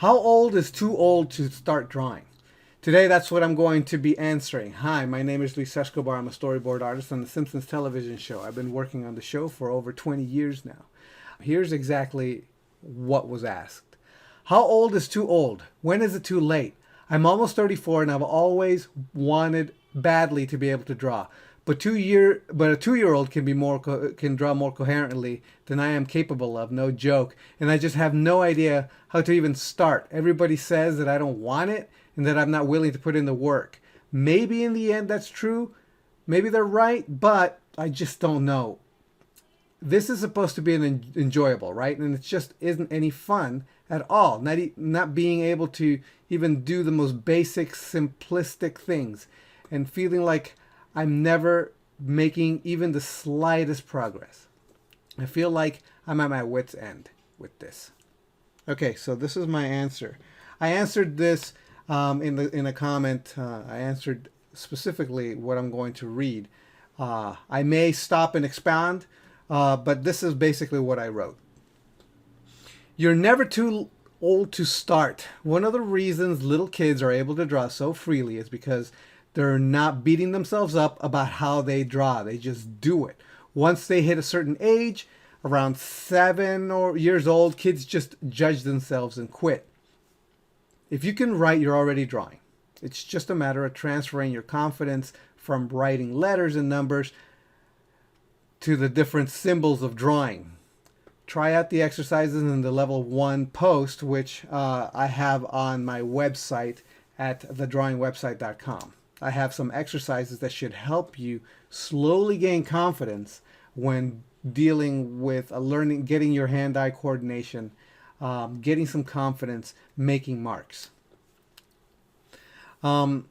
How old is too old to start drawing? Today, that's what I'm going to be answering. Hi, my name is Escobar. I'm a storyboard artist on the Simpsons television show. I've been working on the show for over 20 years now. Here's exactly what was asked. How old is too old? When is it too late? I'm almost 34 and I've always wanted badly to be able to draw. But a 2-year-old can draw more coherently than I am capable of, no joke. And I just have no idea how to even start. Everybody says that I don't want it and that I'm not willing to put in the work. Maybe in the end that's true. Maybe they're right, but I just don't know. This is supposed to be an enjoyable, right? And it just isn't any fun at all. Not being able to even do the most basic, simplistic things, and feeling like I'm never making even the slightest progress. I feel like I'm at my wit's end with this. Okay, so this is my answer. I answered this in a comment. I answered specifically what I'm going to read. I may stop and expound, but this is basically what I wrote. You're never too old to start. One of the reasons little kids are able to draw so freely is because they're not beating themselves up about how they draw. They just do it. Once they hit a certain age, around 7 years old, kids just judge themselves and quit. If you can write, you're already drawing. It's just a matter of transferring your confidence from writing letters and numbers to the different symbols of drawing. Try out the exercises in the level 1 post, which I have on my website at thedrawingwebsite.com. I have some exercises that should help you slowly gain confidence when dealing with learning, getting your hand-eye coordination, getting some confidence, making marks. And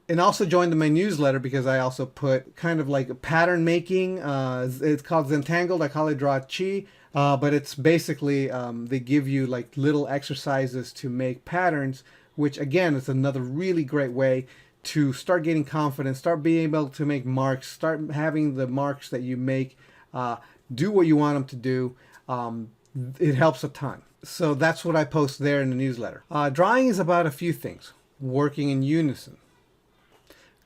also join my newsletter because I also put kind of like a pattern making. It's called Zentangled. I call it Draw Chi. But it's basically, they give you like little exercises to make patterns, which again is another really great way to start getting confidence, start being able to make marks, start having the marks that you make do what you want them to do. It helps a ton. So that's what I post there in the newsletter. Drawing is about a few things: working in unison,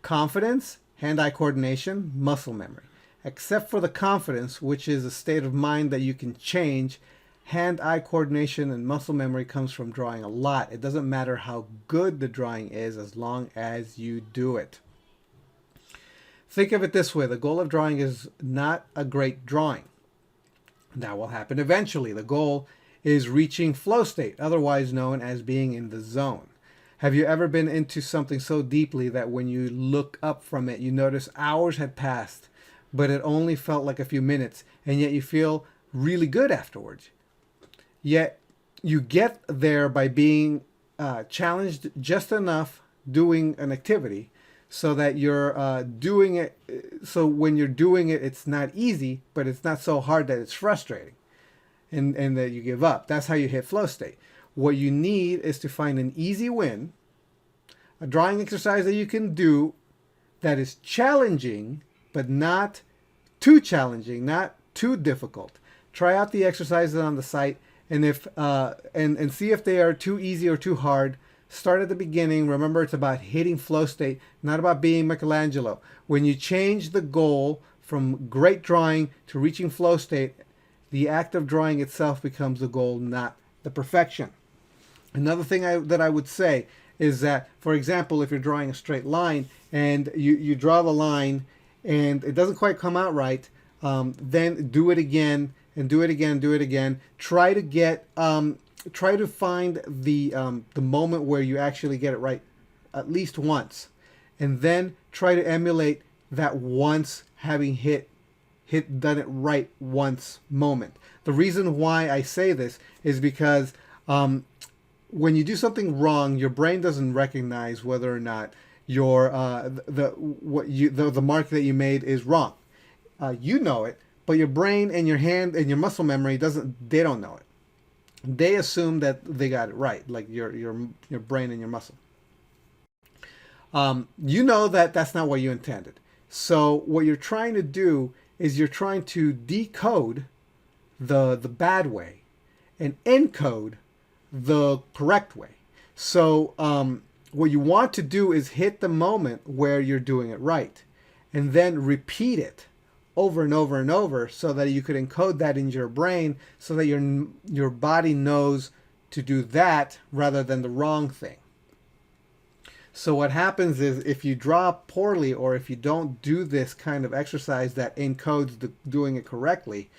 confidence, hand-eye coordination, muscle memory. Except for the confidence, which is a state of mind that you can change, hand-eye coordination and muscle memory comes from drawing a lot. It doesn't matter how good the drawing is as long as you do it. Think of it this way. The goal of drawing is not a great drawing. That will happen eventually. The goal is reaching flow state, otherwise known as being in the zone. Have you ever been into something so deeply that when you look up from it, you notice hours had passed, but it only felt like a few minutes, and yet you feel really good afterwards? Yet you get there by being challenged just enough doing an activity so that you're doing it. So when you're doing it, it's not easy, but it's not so hard that it's frustrating and that you give up. That's how you hit flow state. What you need is to find an easy win, a drawing exercise that you can do that is challenging, but not too challenging, not too difficult. Try out the exercises on the site, and and see if they are too easy or too hard. Start at the beginning. Remember, it's about hitting flow state, not about being Michelangelo. When you change the goal from great drawing to reaching flow state, the act of drawing itself becomes the goal, not the perfection. Another thing that I would say is that, for example, if you're drawing a straight line and you draw the line and it doesn't quite come out right, then do it again and do it again, do it again. Try to find the moment where you actually get it right at least once, and then try to emulate that once having done it right once moment. The reason why I say this is because when you do something wrong, your brain doesn't recognize whether or not your the mark that you made is wrong. You know it, but your brain and your hand and your muscle memory they don't know it. They assume that they got it right, like your brain and your muscle. You know that that's not what you intended. So what you're trying to do is you're trying to decode the bad way and encode the correct way. So what you want to do is hit the moment where you're doing it right, and then repeat it over and over and over, so that you could encode that in your brain, so that your body knows to do that rather than the wrong thing. So what happens is, if you draw poorly, or if you don't do this kind of exercise that encodes doing it correctly,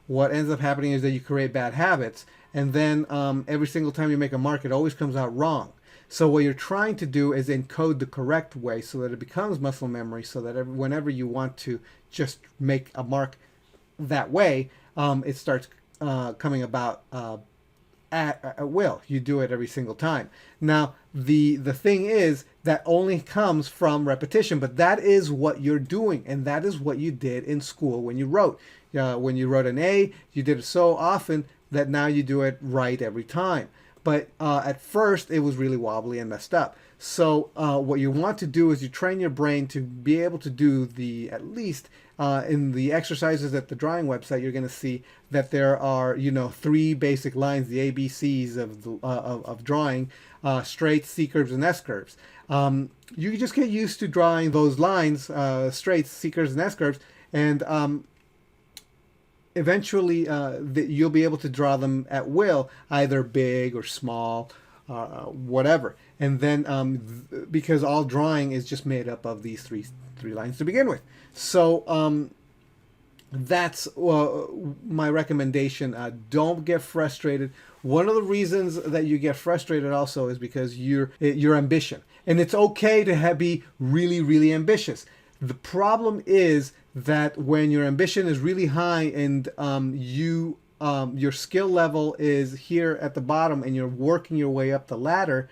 what ends up happening is that you create bad habits, and then every single time you make a mark, it always comes out wrong. So what you're trying to do is encode the correct way, so that it becomes muscle memory, so that whenever you want to just make a mark that way, it starts coming about at will. You do it every single time. Now, the thing is that only comes from repetition, but that is what you're doing, and that is what you did in school when you wrote. When you wrote an A, you did it so often that now you do it right every time. But at first, it was really wobbly and messed up. So what you want to do is you train your brain to be able to do at least in the exercises at the drawing website, you're going to see that there are, 3 basic lines, the ABCs of drawing, straights, C curves, and S curves. You just get used to drawing those lines, straights, C curves, and S curves, and eventually you'll be able to draw them at will, either big or small, whatever. And then because all drawing is just made up of these three lines to begin with. So that's my recommendation. Don't get frustrated. One of the reasons that you get frustrated also is because your ambition. And it's okay to be really, really ambitious. The problem is that when your ambition is really high and your skill level is here at the bottom and you're working your way up the ladder,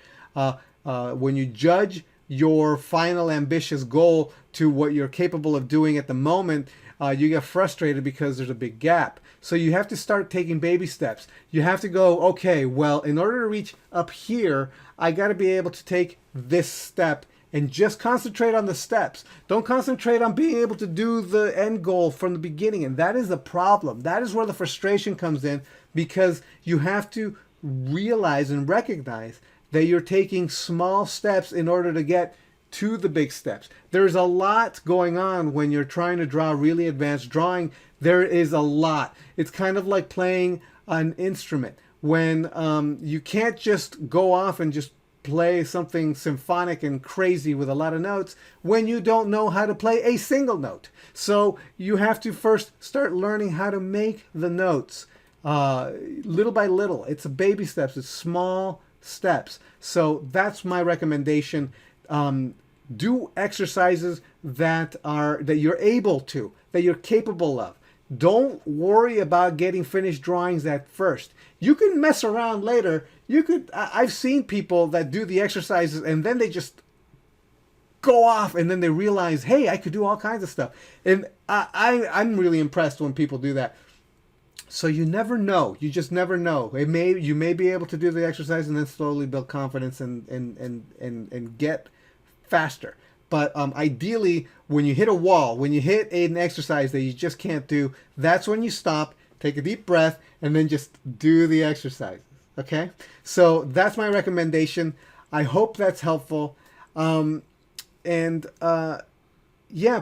when you judge your final ambitious goal to what you're capable of doing at the moment, you get frustrated because there's a big gap. So you have to start taking baby steps. You have to go, okay, well, in order to reach up here, I got to be able to take this step and just concentrate on the steps. Don't concentrate on being able to do the end goal from the beginning. And that is the problem. That is where the frustration comes in, because you have to realize and recognize that you're taking small steps in order to get to the big steps. There's a lot going on when you're trying to draw really advanced drawing. There is a lot. It's kind of like playing an instrument. When you can't just go off and just play something symphonic and crazy with a lot of notes when you don't know how to play a single note. So you have to first start learning how to make the notes little by little. It's baby steps. It's small steps. So that's my recommendation. Do exercises that you're able to, that you're capable of. Don't worry about getting finished drawings at first. You can mess around later. I've seen people that do the exercises and then they just go off and then they realize, hey, I could do all kinds of stuff. And I'm really impressed when people do that. So you never know. You just never know. You may be able to do the exercise and then slowly build confidence and get faster. But ideally, when you hit a wall, when you hit an exercise that you just can't do, that's when you stop, take a deep breath, and then just do the exercises. Okay? So that's my recommendation. I hope that's helpful. Yeah,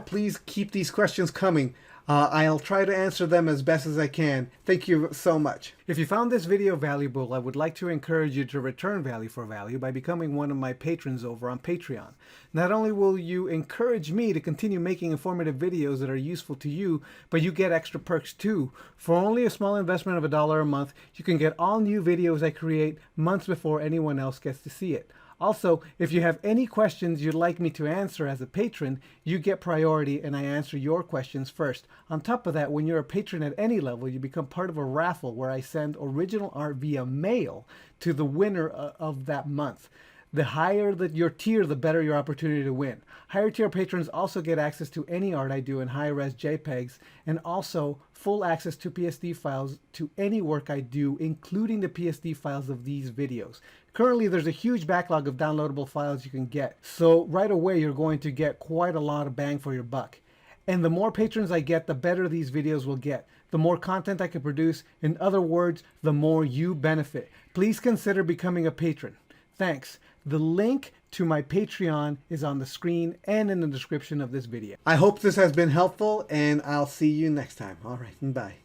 please keep these questions coming. I'll try to answer them as best as I can. Thank you so much. If you found this video valuable, I would like to encourage you to return value for value by becoming one of my patrons over on Patreon. Not only will you encourage me to continue making informative videos that are useful to you, but you get extra perks too. For only a small investment of $1 a month, you can get all new videos I create months before anyone else gets to see it. Also, if you have any questions you'd like me to answer as a patron, you get priority and I answer your questions first. On top of that, when you're a patron at any level, you become part of a raffle where I send original art via mail to the winner of that month. The higher your tier, the better your opportunity to win. Higher tier patrons also get access to any art I do in high-res JPEGs and also full access to PSD files to any work I do, including the PSD files of these videos. Currently, there's a huge backlog of downloadable files you can get. So right away, you're going to get quite a lot of bang for your buck. And the more patrons I get, the better these videos will get. the more content I can produce. In other words, the more you benefit. Please consider becoming a patron. Thanks. The link to my Patreon is on the screen and in the description of this video. I hope this has been helpful, and I'll see you next time. All right, bye.